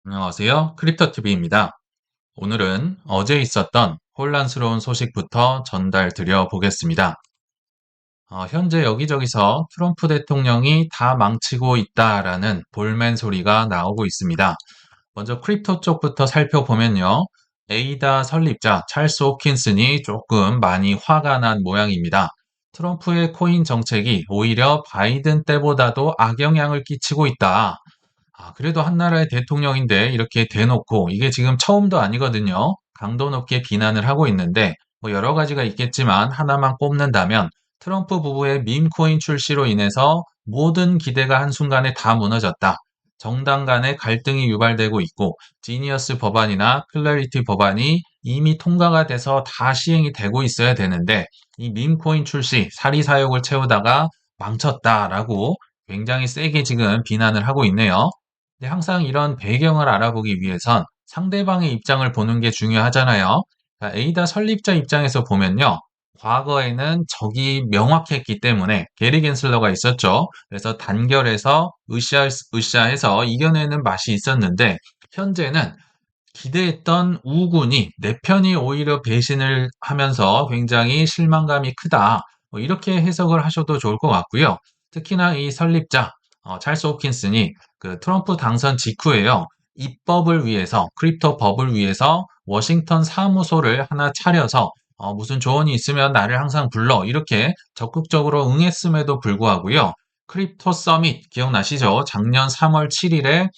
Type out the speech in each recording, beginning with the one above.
안녕하세요. 크립토TV입니다. 오늘은 어제 있었던 혼란스러운 소식부터 전달 드려 보겠습니다. 현재 여기저기서 트럼프 대통령이 다 망치고 있다라는 볼멘 소리가 나오고 있습니다. 먼저 크립토 쪽부터 살펴보면요. 에이다 설립자 찰스 호킨슨이 조금 많이 화가 난 모양입니다. 트럼프의 코인 정책이 오히려 바이든 때보다도 악영향을 끼치고 있다. 그래도 한 나라의 대통령인데 이렇게 대놓고 이게 지금 처음도 아니거든요. 강도 높게 비난을 하고 있는데 뭐 여러 가지가 있겠지만 하나만 꼽는다면 트럼프 부부의 밈코인 출시로 인해서 모든 기대가 한순간에 다 무너졌다. 정당 간의 갈등이 유발되고 있고 지니어스 법안이나 클래리티 법안이 이미 통과가 돼서 다 시행이 되고 있어야 되는데 이 밈코인 출시 사리 사욕을 채우다가 망쳤다라고 굉장히 세게 지금 비난을 하고 있네요. 근데 항상 이런 배경을 알아보기 위해선 상대방의 입장을 보는 게 중요하잖아요. 그러니까 에이다 설립자 입장에서 보면요. 과거에는 적이 명확했기 때문에 게리 겐슬러가 있었죠. 그래서 단결해서 으쌰해서 이겨내는 맛이 있었는데 현재는 기대했던 우군이 내 편이 오히려 배신을 하면서 굉장히 실망감이 크다. 뭐 이렇게 해석을 하셔도 좋을 것 같고요. 특히나 이 설립자 찰스 호킨슨이 그 트럼프 당선 직후에요. 입법을 위해서 크립토 법을 위해서 워싱턴 사무소를 하나 차려서 무슨 조언이 있으면 나를 항상 불러 이렇게 적극적으로 응했음에도 불구하고요. 크립토 서밋 기억나시죠? 작년 3월 7일에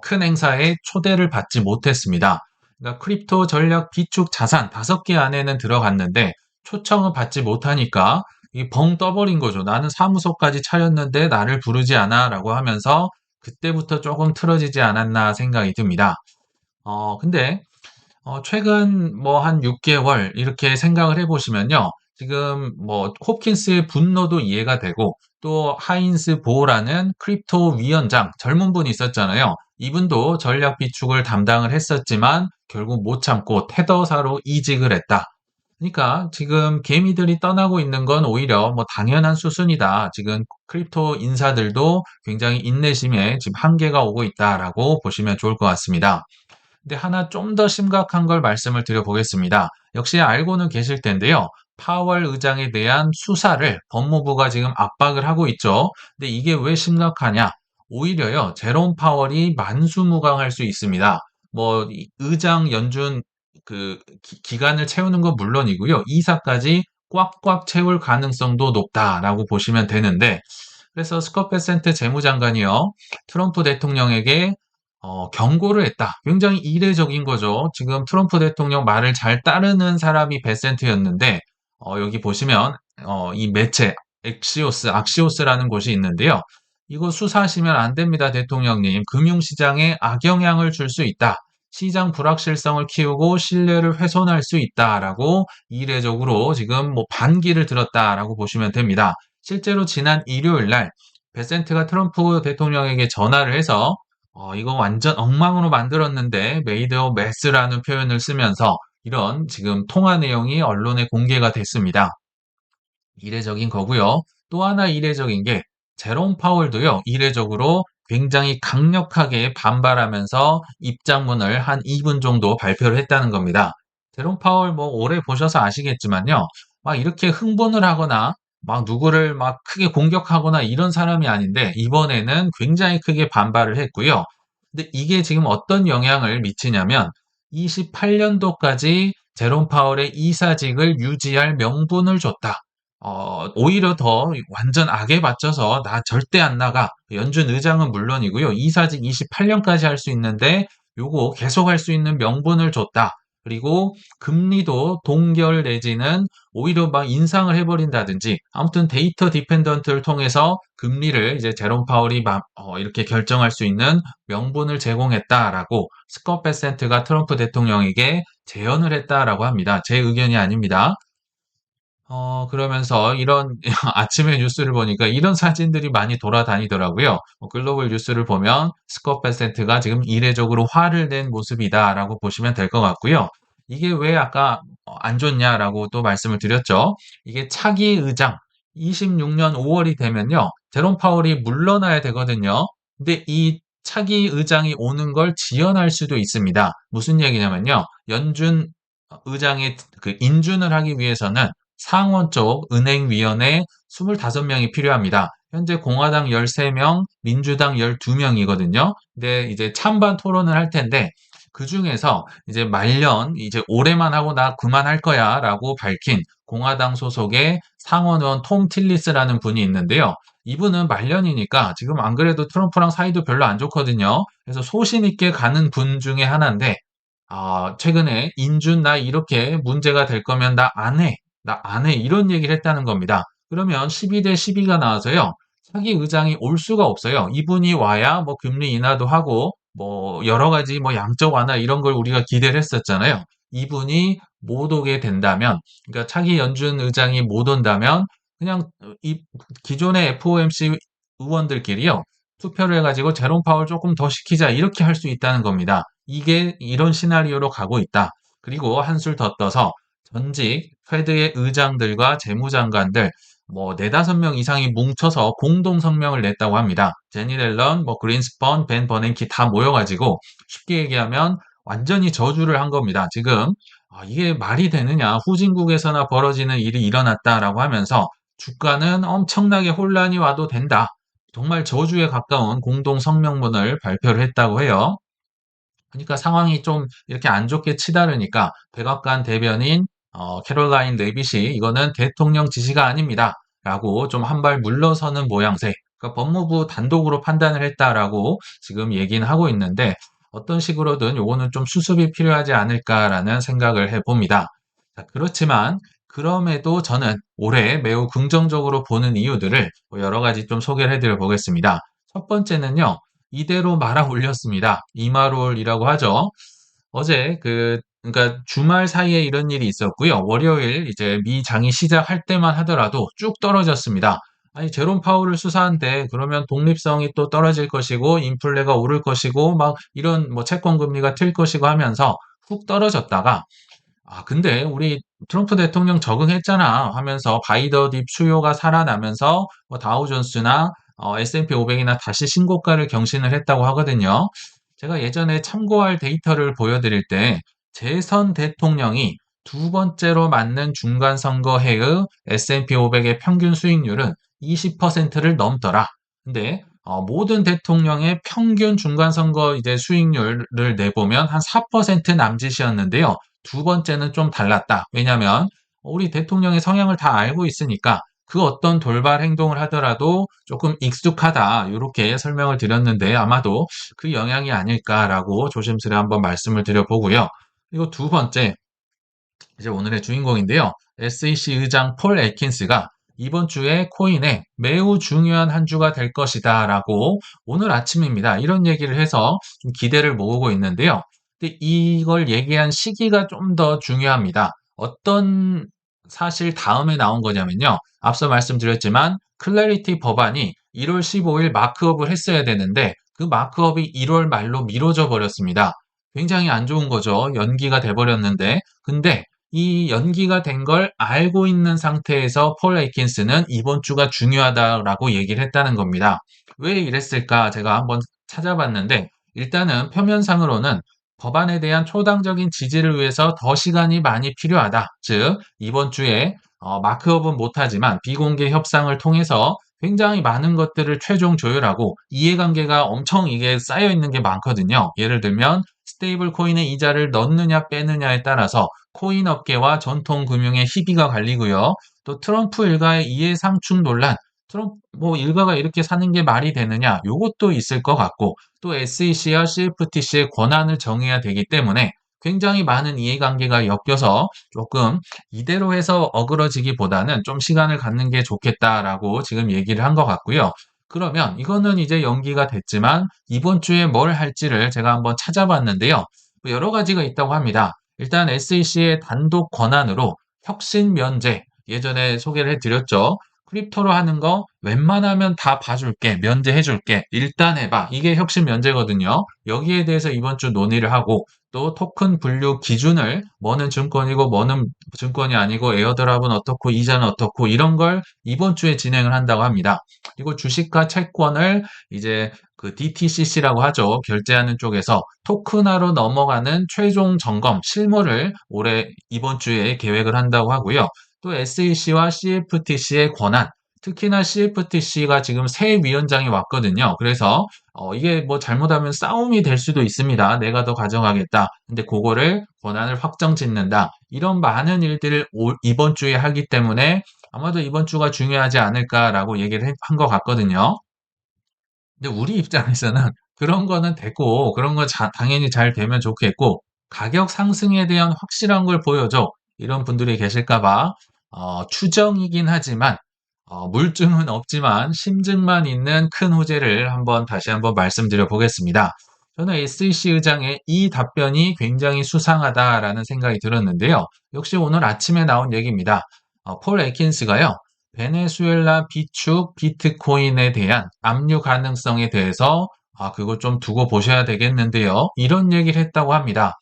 큰 행사에 초대를 받지 못했습니다. 그러니까 크립토 전략 비축 자산 5개 안에는 들어갔는데 초청을 받지 못하니까 이 벙 떠버린 거죠. 나는 사무소까지 차렸는데 나를 부르지 않아라고 하면서 그때부터 조금 틀어지지 않았나 생각이 듭니다. 근데 최근 뭐 한 6개월 이렇게 생각을 해보시면요. 지금 뭐 홉킨스의 분노도 이해가 되고 또 하인스 보라는 크립토 위원장 젊은 분이 있었잖아요. 이분도 전략 비축을 담당을 했었지만 결국 못 참고 테더사로 이직을 했다. 그러니까 지금 개미들이 떠나고 있는 건 오히려 뭐 당연한 수순이다. 지금 크립토 인사들도 굉장히 인내심에 지금 한계가 오고 있다라고 보시면 좋을 것 같습니다. 근데 하나 좀 더 심각한 걸 말씀을 드려보겠습니다. 역시 알고는 계실 텐데요. 파월 의장에 대한 수사를 법무부가 지금 압박을 하고 있죠. 근데 이게 왜 심각하냐? 오히려요, 제롬 파월이 만수무강할 수 있습니다. 뭐, 의장 연준 기간을 채우는 건 물론이고요. 이사까지 꽉꽉 채울 가능성도 높다라고 보시면 되는데, 그래서 스콧 베센트 재무장관이요, 트럼프 대통령에게 경고를 했다. 굉장히 이례적인 거죠. 지금 트럼프 대통령 말을 잘 따르는 사람이 베센트였는데, 여기 보시면, 이 매체, 악시오스라는 곳이 있는데요. 이거 수사하시면 안 됩니다, 대통령님. 금융시장에 악영향을 줄 수 있다. 시장 불확실성을 키우고 신뢰를 훼손할 수 있다라고 이례적으로 지금 뭐 반기를 들었다라고 보시면 됩니다. 실제로 지난 일요일 날 베센트가 트럼프 대통령에게 전화를 해서 이거 완전 엉망으로 만들었는데 메이드 어 메스라는 표현을 쓰면서 이런 지금 통화 내용이 언론에 공개가 됐습니다. 이례적인 거고요. 또 하나 이례적인 게 제롬 파월도요. 이례적으로 굉장히 강력하게 반발하면서 입장문을 한 2분 정도 발표를 했다는 겁니다. 제롬 파월 뭐 오래 보셔서 아시겠지만요. 막 이렇게 흥분을 하거나 막 누구를 막 크게 공격하거나 이런 사람이 아닌데 이번에는 굉장히 크게 반발을 했고요. 근데 이게 지금 어떤 영향을 미치냐면 28년도까지 제롬 파월의 이사직을 유지할 명분을 줬다. 오히려 더 완전 악에 받쳐서 나 절대 안 나가. 연준 의장은 물론이고요. 이사직 28년까지 할 수 있는데 요거 계속 할 수 있는 명분을 줬다. 그리고 금리도 동결 내지는 오히려 막 인상을 해버린다든지 아무튼 데이터 디펜던트를 통해서 금리를 이제 제롬 파월이 이렇게 결정할 수 있는 명분을 제공했다라고 스콧 베센트가 트럼프 대통령에게 제언을 했다라고 합니다. 제 의견이 아닙니다. 그러면서 이런 아침에 뉴스를 보니까 이런 사진들이 많이 돌아다니더라고요. 글로벌 뉴스를 보면 스콧 베센트가 지금 이례적으로 화를 낸 모습이다라고 보시면 될 것 같고요. 이게 왜 아까 안 좋냐라고 또 말씀을 드렸죠. 이게 차기 의장 26년 5월이 되면요. 제롬 파월이 물러나야 되거든요. 근데 이 차기 의장이 오는 걸 지연할 수도 있습니다. 무슨 얘기냐면요. 연준 의장의 그 인준을 하기 위해서는 상원 쪽 은행위원회 25명이 필요합니다. 현재 공화당 13명, 민주당 12명이거든요. 근데 이제 찬반 토론을 할 텐데 그 중에서 이제 말년 이제 올해만 하고 나 그만할 거야라고 밝힌 공화당 소속의 상원의원 톰 틸리스라는 분이 있는데요. 이분은 말년이니까 지금 안 그래도 트럼프랑 사이도 별로 안 좋거든요. 그래서 소신 있게 가는 분 중에 하나인데 최근에 인준 나 이렇게 문제가 될 거면 나 안 해. 나 안 해. 이런 얘기를 했다는 겁니다. 그러면 12대 12가 나와서요. 차기 의장이 올 수가 없어요. 이분이 와야 뭐 금리 인하도 하고 뭐 여러 가지 뭐 양적 완화 이런 걸 우리가 기대를 했었잖아요. 이분이 못 오게 된다면, 그러니까 차기 연준 의장이 못 온다면 그냥 이 기존의 FOMC 의원들끼리요. 투표를 해가지고 제롬 파월 조금 더 시키자 이렇게 할 수 있다는 겁니다. 이게 이런 시나리오로 가고 있다. 그리고 한술 더 떠서 전직 페드의 의장들과 재무장관들 뭐 네다섯 명 이상이 뭉쳐서 공동 성명을 냈다고 합니다. 제니 렐런, 뭐 그린스펀, 벤 버냉키 다 모여가지고 쉽게 얘기하면 완전히 저주를 한 겁니다. 지금 이게 말이 되느냐? 후진국에서나 벌어지는 일이 일어났다라고 하면서 주가는 엄청나게 혼란이 와도 된다. 정말 저주에 가까운 공동 성명문을 발표를 했다고 해요. 그러니까 상황이 좀 이렇게 안 좋게 치달으니까 백악관 대변인 캐롤라인 레빗이 이거는 대통령 지시가 아닙니다. 라고 좀 한 발 물러서는 모양새. 그러니까 법무부 단독으로 판단을 했다라고 지금 얘기는 하고 있는데 어떤 식으로든 요거는 좀 수습이 필요하지 않을까라는 생각을 해봅니다. 자, 그렇지만 그럼에도 저는 올해 매우 긍정적으로 보는 이유들을 뭐 여러 가지 좀 소개를 해드려 보겠습니다. 첫 번째는요. 이대로 말아 올렸습니다. 이마롤이라고 하죠. 어제 그러니까 주말 사이에 이런 일이 있었고요. 월요일 이제 미 장이 시작할 때만 하더라도 쭉 떨어졌습니다. 아니 제롬 파월을 수사한데 그러면 독립성이 또 떨어질 것이고 인플레가 오를 것이고 막 이런 뭐 채권 금리가 튈 것이고 하면서 훅 떨어졌다가 근데 우리 트럼프 대통령 적응했잖아 하면서 바이더 딥 수요가 살아나면서 뭐 다우존스나 S&P 500이나 다시 신고가를 경신을 했다고 하거든요. 제가 예전에 참고할 데이터를 보여드릴 때 재선 대통령이 두 번째로 맞는 중간선거해의 S&P 500의 평균 수익률은 20%를 넘더라. 근데 모든 대통령의 평균 중간선거 이제 수익률을 내보면 한 4% 남짓이었는데요. 두 번째는 좀 달랐다. 왜냐하면 우리 대통령의 성향을 다 알고 있으니까 그 어떤 돌발 행동을 하더라도 조금 익숙하다. 이렇게 설명을 드렸는데 아마도 그 영향이 아닐까라고 조심스레 한번 말씀을 드려보고요. 그리고 두 번째, 이제 오늘의 주인공인데요. SEC 의장 폴 애킨스가 이번 주에 코인에 매우 중요한 한 주가 될 것이다 라고 오늘 아침입니다. 이런 얘기를 해서 좀 기대를 모으고 있는데요. 근데 이걸 얘기한 시기가 좀 더 중요합니다. 어떤 사실 다음에 나온 거냐면요. 앞서 말씀드렸지만 클래리티 법안이 1월 15일 마크업을 했어야 되는데 그 마크업이 1월 말로 미뤄져 버렸습니다. 굉장히 안 좋은 거죠. 연기가 돼 버렸는데. 근데 이 연기가 된 걸 알고 있는 상태에서 폴 에이킨스는 이번 주가 중요하다라고 얘기를 했다는 겁니다. 왜 이랬을까 제가 한번 찾아봤는데 일단은 표면상으로는 법안에 대한 초당적인 지지를 위해서 더 시간이 많이 필요하다. 즉 이번 주에 마크업은 못하지만 비공개 협상을 통해서 굉장히 많은 것들을 최종 조율하고 이해관계가 엄청 이게 쌓여 있는 게 많거든요. 예를 들면 스테이블 코인의 이자를 넣느냐 빼느냐에 따라서 코인 업계와 전통 금융의 희비가 갈리고요. 또 트럼프 일가의 이해 상충 논란, 트럼프 뭐 일가가 이렇게 사는 게 말이 되느냐, 요것도 있을 것 같고, 또 SEC와 CFTC의 권한을 정해야 되기 때문에 굉장히 많은 이해관계가 엮여서 조금 이대로 해서 어그러지기보다는 좀 시간을 갖는 게 좋겠다라고 지금 얘기를 한 것 같고요. 그러면 이거는 이제 연기가 됐지만 이번 주에 뭘 할지를 제가 한번 찾아봤는데요. 뭐 여러 가지가 있다고 합니다. 일단 SEC의 단독 권한으로 혁신 면제, 예전에 소개를 해드렸죠. 크립토로 하는 거 웬만하면 다 봐줄게, 면제해줄게, 일단 해봐. 이게 혁신 면제거든요. 여기에 대해서 이번 주 논의를 하고 또 토큰 분류 기준을 뭐는 증권이고 뭐는 증권이 아니고 에어드랍은 어떻고 이자는 어떻고 이런 걸 이번 주에 진행을 한다고 합니다. 그리고 주식과 채권을 이제 그 DTCC라고 하죠. 결제하는 쪽에서 토큰화로 넘어가는 최종 점검 실무를 올해 이번 주에 계획을 한다고 하고요. 또 SEC와 CFTC의 권한, 특히나 CFTC가 지금 새 위원장이 왔거든요. 그래서 이게 뭐 잘못하면 싸움이 될 수도 있습니다. 내가 더 가져가겠다. 근데 그거를 권한을 확정 짓는다. 이런 많은 일들을 이번 주에 하기 때문에 아마도 이번 주가 중요하지 않을까라고 얘기를 한 것 같거든요. 근데 우리 입장에서는 그런 거는 됐고, 그런 건 당연히 잘 되면 좋겠고, 가격 상승에 대한 확실한 걸 보여줘. 이런 분들이 계실까 봐, 추정이긴 하지만, 물증은 없지만, 심증만 있는 큰 호재를 다시 한번 말씀드려 보겠습니다. 저는 SEC 의장의 이 답변이 굉장히 수상하다라는 생각이 들었는데요. 역시 오늘 아침에 나온 얘기입니다. 폴 애킨스가요. 베네수엘라 비축 비트코인에 대한 압류 가능성에 대해서 그거 좀 두고 보셔야 되겠는데요. 이런 얘기를 했다고 합니다.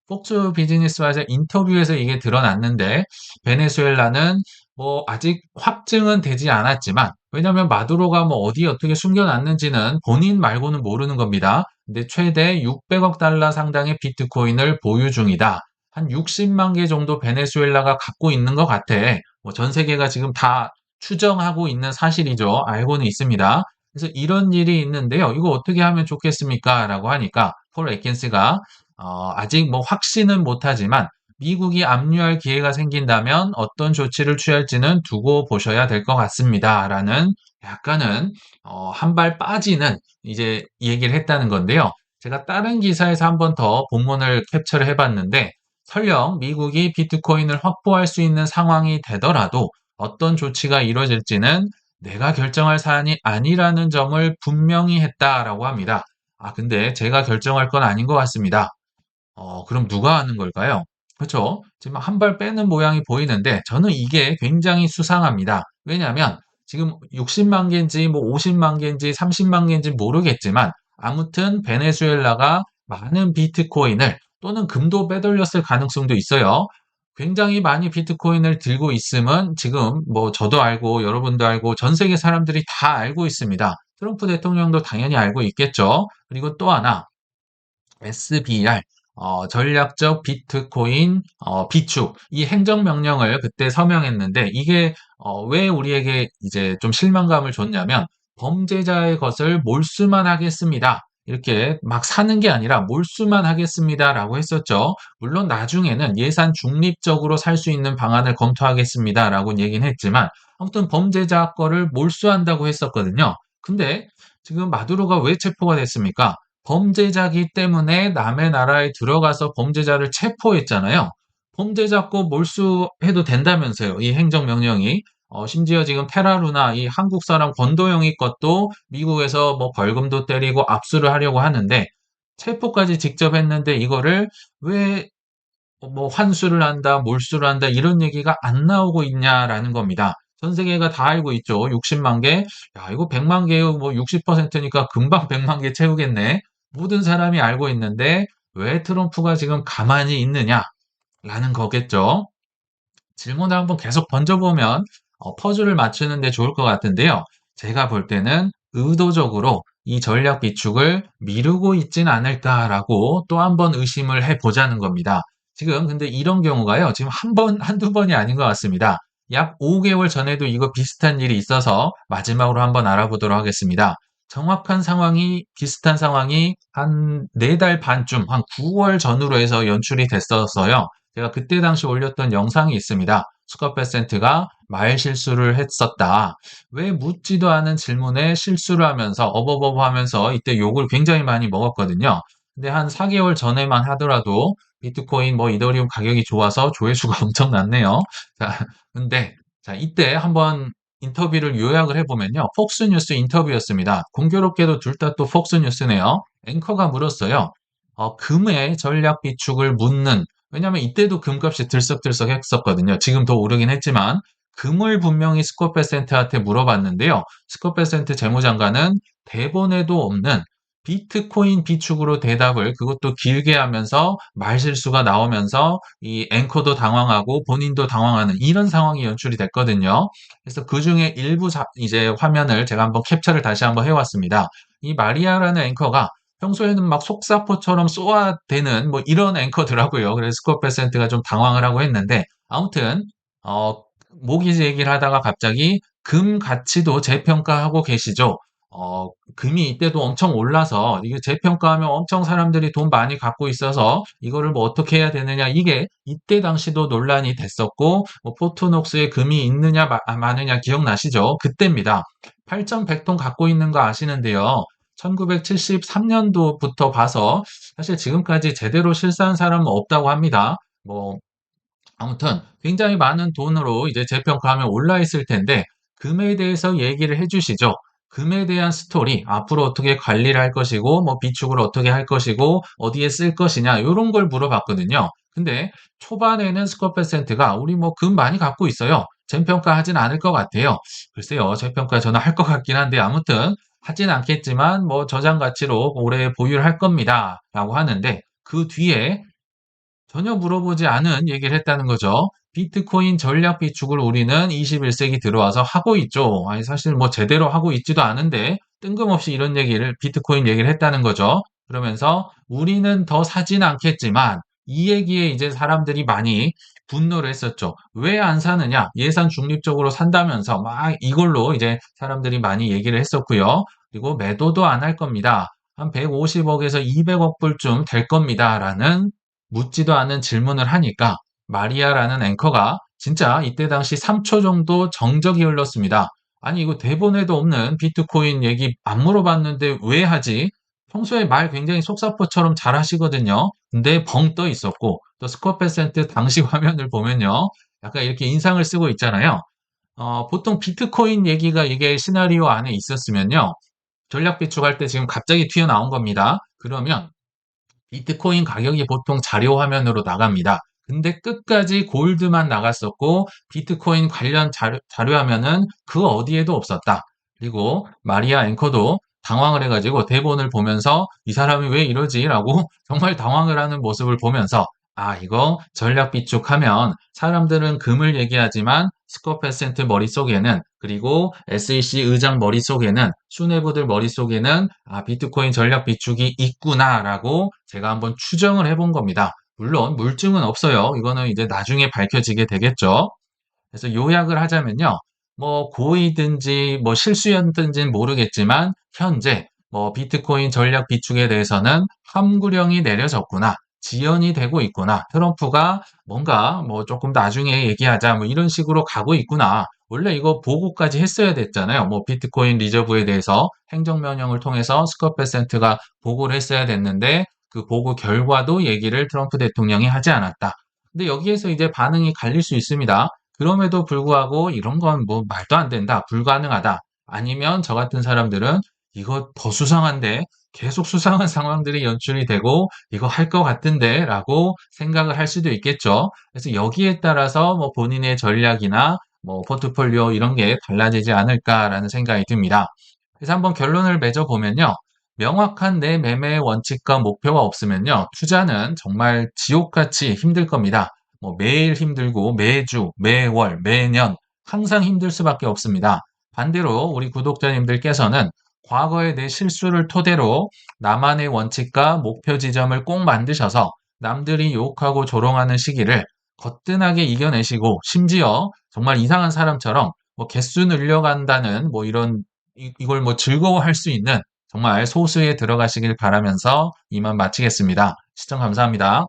폭스 비즈니스와의 인터뷰에서 이게 드러났는데 베네수엘라는 뭐 아직 확증은 되지 않았지만 왜냐하면 마두로가 뭐 어디 어떻게 숨겨놨는지는 본인 말고는 모르는 겁니다. 근데 최대 600억 달러 상당의 비트코인을 보유 중이다. 한 60만 개 정도 베네수엘라가 갖고 있는 것 같아. 뭐 전 세계가 지금 다 추정하고 있는 사실이죠. 알고는 있습니다. 그래서 이런 일이 있는데요. 이거 어떻게 하면 좋겠습니까? 라고 하니까 폴 애킨스가 아직 뭐 확신은 못하지만 미국이 압류할 기회가 생긴다면 어떤 조치를 취할지는 두고 보셔야 될 것 같습니다. 라는 약간은 한 발 빠지는 이제 얘기를 했다는 건데요. 제가 다른 기사에서 한 번 더 본문을 캡처를 해봤는데 설령 미국이 비트코인을 확보할 수 있는 상황이 되더라도 어떤 조치가 이루어질지는 내가 결정할 사안이 아니라는 점을 분명히 했다라고 합니다. 근데 제가 결정할 건 아닌 것 같습니다. 그럼 누가 하는 걸까요? 그렇죠? 지금 한 발 빼는 모양이 보이는데 저는 이게 굉장히 수상합니다. 왜냐하면 지금 60만 개인지 뭐 50만 개인지 30만 개인지 모르겠지만 아무튼 베네수엘라가 많은 비트코인을 또는 금도 빼돌렸을 가능성도 있어요. 굉장히 많이 비트코인을 들고 있음은 지금 뭐 저도 알고 여러분도 알고 전 세계 사람들이 다 알고 있습니다. 트럼프 대통령도 당연히 알고 있겠죠. 그리고 또 하나 SBR 전략적 비트코인 비축 이 행정명령을 그때 서명했는데 이게 왜 우리에게 이제 좀 실망감을 줬냐면 범죄자의 것을 몰수만 하겠습니다. 이렇게 막 사는 게 아니라 몰수만 하겠습니다라고 했었죠. 물론 나중에는 예산 중립적으로 살 수 있는 방안을 검토하겠습니다라고 얘기는 했지만 아무튼 범죄자 거를 몰수한다고 했었거든요. 근데 지금 마두로가 왜 체포가 됐습니까? 범죄자기 때문에 남의 나라에 들어가서 범죄자를 체포했잖아요. 범죄자 거 몰수해도 된다면서요. 이 행정명령이. 심지어 지금 테라루나 이 한국 사람 권도영이 것도 미국에서 뭐 벌금도 때리고 압수를 하려고 하는데 체포까지 직접 했는데 이거를 왜 뭐 환수를 한다, 몰수를 한다 이런 얘기가 안 나오고 있냐라는 겁니다. 전 세계가 다 알고 있죠. 60만 개. 야, 이거 100만 개요. 뭐 60%니까 금방 100만 개 채우겠네. 모든 사람이 알고 있는데 왜 트럼프가 지금 가만히 있느냐라는 거겠죠. 질문을 한번 계속 던져보면 퍼즐을 맞추는 데 좋을 것 같은데요. 제가 볼 때는 의도적으로 이 전략 비축을 미루고 있진 않을까라고 또 한 번 의심을 해보자는 겁니다. 지금 근데 이런 경우가요. 지금 한 번, 한두 번이 아닌 것 같습니다. 약 5개월 전에도 이거 비슷한 일이 있어서 마지막으로 한번 알아보도록 하겠습니다. 정확한 상황이, 비슷한 상황이 한 4달 반쯤, 한 9월 전후로 해서 연출이 됐었어요. 제가 그때 당시 올렸던 영상이 있습니다. 스커페센트가 말 실수를 했었다. 왜 묻지도 않은 질문에 실수를 하면서 어버버버 하면서 이때 욕을 굉장히 많이 먹었거든요. 근데 한 4개월 전에만 하더라도 비트코인 뭐 이더리움 가격이 좋아서 조회수가 엄청 났네요. 자, 근데 자, 이때 한번 인터뷰를 요약을 해보면요. 폭스뉴스 인터뷰였습니다. 공교롭게도 둘 다 또 폭스뉴스네요. 앵커가 물었어요. 금의 전략 비축을 묻는 왜냐하면 이때도 금값이 들썩들썩 했었거든요. 지금 더 오르긴 했지만 금을 분명히 스코페센트한테 물어봤는데요. 스코페센트 재무장관은 대본에도 없는 비트코인 비축으로 대답을 그것도 길게 하면서 말실수가 나오면서 이 앵커도 당황하고 본인도 당황하는 이런 상황이 연출이 됐거든요. 그래서 그중에 일부 이제 화면을 제가 한번 캡처를 다시 한번 해왔습니다. 이 마리아라는 앵커가 평소에는 막 속사포처럼 쏘아대는 뭐 이런 앵커더라고요. 그래서 스코어퍼센트가 좀 당황을 하고 했는데 아무튼 어, 모기지 얘기를 하다가 갑자기 금 가치도 재평가하고 계시죠. 금이 이때도 엄청 올라서 이게 재평가하면 엄청 사람들이 돈 많이 갖고 있어서 이거를 뭐 어떻게 해야 되느냐 이게 이때 당시도 논란이 됐었고 뭐 포트녹스에 금이 있느냐 마느냐 기억나시죠? 그때입니다. 8,100톤 갖고 있는 거 아시는데요. 1973년도부터 봐서 사실 지금까지 제대로 실사한 사람은 없다고 합니다. 뭐 아무튼 굉장히 많은 돈으로 이제 재평가하면 올라 있을 텐데 금에 대해서 얘기를 해주시죠. 금에 대한 스토리, 앞으로 어떻게 관리를 할 것이고, 뭐 비축을 어떻게 할 것이고, 어디에 쓸 것이냐, 이런 걸 물어봤거든요. 근데 초반에는 스코퍼센트가 우리 뭐 금 많이 갖고 있어요. 재평가 하진 않을 것 같아요. 글쎄요, 재평가 저는 할 것 같긴 한데 아무튼 하진 않겠지만 뭐 저장 가치로 오래 보유를 할 겁니다. 라고 하는데 그 뒤에 전혀 물어보지 않은 얘기를 했다는 거죠. 비트코인 전략 비축을 우리는 21세기 들어와서 하고 있죠. 아니, 사실 뭐 제대로 하고 있지도 않은데 뜬금없이 이런 얘기를, 비트코인 얘기를 했다는 거죠. 그러면서 우리는 더 사진 않겠지만 이 얘기에 이제 사람들이 많이 분노를 했었죠. 왜 안 사느냐? 예산 중립적으로 산다면서 막 이걸로 이제 사람들이 많이 얘기를 했었고요. 그리고 매도도 안 할 겁니다. 한 150억에서 200억 불쯤 될 겁니다. 라는 묻지도 않은 질문을 하니까 마리아라는 앵커가 진짜 이때 당시 3초 정도 정적이 흘렀습니다. 아니, 이거 대본에도 없는 비트코인 얘기 안 물어봤는데 왜 하지? 평소에 말 굉장히 속사포처럼 잘 하시거든요. 근데 벙 떠 있었고, 또 스코어퍼센트 당시 화면을 보면요. 약간 이렇게 인상을 쓰고 있잖아요. 보통 비트코인 얘기가 이게 시나리오 안에 있었으면요. 전략 비축할 때 지금 갑자기 튀어나온 겁니다. 그러면 비트코인 가격이 보통 자료 화면으로 나갑니다. 근데 끝까지 골드만 나갔었고 비트코인 관련 자료 화면은 그 어디에도 없었다. 그리고 마리아 앵커도 당황을 해가지고 대본을 보면서 이 사람이 왜 이러지라고 정말 당황을 하는 모습을 보면서 아, 이거 전략 비축하면 사람들은 금을 얘기하지만 스코퍼센트 머릿속에는 그리고 SEC 의장 머릿속에는 수뇌부들 머릿속에는 아, 비트코인 전략 비축이 있구나라고 제가 한번 추정을 해본 겁니다. 물론 물증은 없어요. 이거는 이제 나중에 밝혀지게 되겠죠. 그래서 요약을 하자면요. 뭐 고의든지 뭐 실수였든지는 모르겠지만 현재 뭐 비트코인 전략 비축에 대해서는 함구령이 내려졌구나. 지연이 되고 있구나. 트럼프가 뭔가 뭐 조금 나중에 얘기하자 뭐 이런 식으로 가고 있구나. 원래 이거 보고까지 했어야 됐잖아요. 뭐 비트코인 리저브에 대해서 행정명령을 통해서 스코퍼센트가 보고를 했어야 됐는데 그 보고 결과도 얘기를 트럼프 대통령이 하지 않았다. 근데 여기에서 이제 반응이 갈릴 수 있습니다. 그럼에도 불구하고 이런 건 뭐 말도 안 된다, 불가능하다. 아니면 저 같은 사람들은 이거 더 수상한데 계속 수상한 상황들이 연출이 되고 이거 할 것 같은데 라고 생각을 할 수도 있겠죠. 그래서 여기에 따라서 뭐 본인의 전략이나 뭐 포트폴리오 이런 게 달라지지 않을까라는 생각이 듭니다. 그래서 한번 결론을 맺어보면요. 명확한 내 매매의 원칙과 목표가 없으면요. 투자는 정말 지옥같이 힘들 겁니다. 뭐 매일 힘들고 매주, 매월, 매년 항상 힘들 수밖에 없습니다. 반대로 우리 구독자님들께서는 과거의 내 실수를 토대로 나만의 원칙과 목표 지점을 꼭 만드셔서 남들이 욕하고 조롱하는 시기를 거뜬하게 이겨내시고 심지어 정말 이상한 사람처럼 뭐 개수 늘려간다는 뭐 이런 이걸 뭐 즐거워할 수 있는 정말 소수에 들어가시길 바라면서 이만 마치겠습니다. 시청 감사합니다.